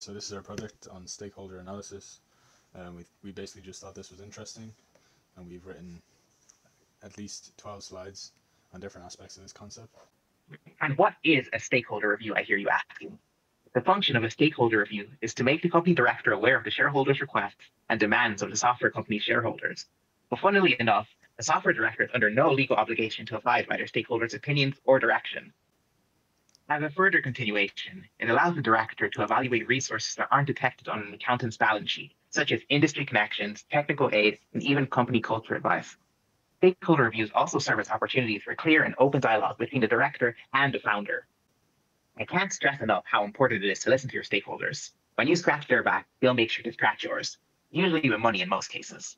So this is our project on stakeholder analysis. We basically just thought this was interesting, and we've written at least 12 slides on different aspects of this concept. And what is a stakeholder review, I hear you asking? The function of a stakeholder review is to make the company director aware of the shareholders' requests and demands of the software company's shareholders. But funnily enough, the software director is under no legal obligation to abide by their stakeholders' opinions or direction. As a further continuation, it allows the director to evaluate resources that aren't detected on an accountant's balance sheet, such as industry connections, technical aid, and even company culture advice. Stakeholder reviews also serve as opportunities for clear and open dialogue between the director and the founder. I can't stress enough how important it is to listen to your stakeholders. When you scratch their back, they'll make sure to scratch yours, usually with money in most cases.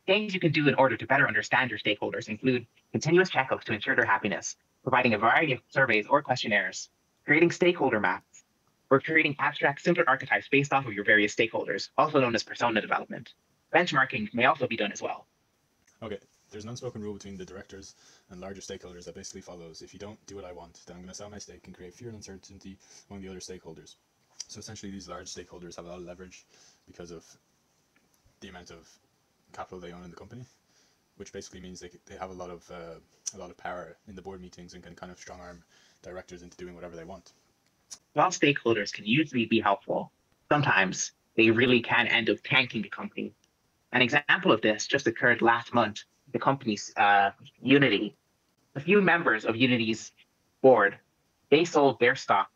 Things you can do in order to better understand your stakeholders include continuous checkups to ensure their happiness, providing a variety of surveys or questionnaires, creating stakeholder maps, or creating abstract, simpler archetypes based off of your various stakeholders, also known as persona development. Benchmarking may also be done as well. Okay, there's an unspoken rule between the directors and larger stakeholders that basically follows: if you don't do what I want, then I'm going to sell my stake and create fear and uncertainty among the other stakeholders. So essentially, these large stakeholders have a lot of leverage because of the amount of capital they own in the company, which basically means they have a lot of power in the board meetings and can kind of strong arm directors into doing whatever they want. While stakeholders can usually be helpful, sometimes they really can end up tanking the company. An example of this just occurred last month. The company's Unity. A few members of Unity's board, they sold their stock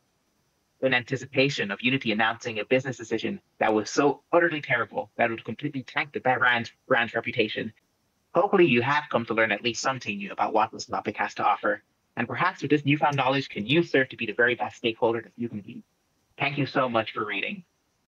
in anticipation of Unity announcing a business decision that was so utterly terrible that it would completely tank the brand's reputation. Hopefully you have come to learn at least something new about what this topic has to offer. And perhaps with this newfound knowledge, can you serve to be the very best stakeholder that you can be. Thank you so much for reading.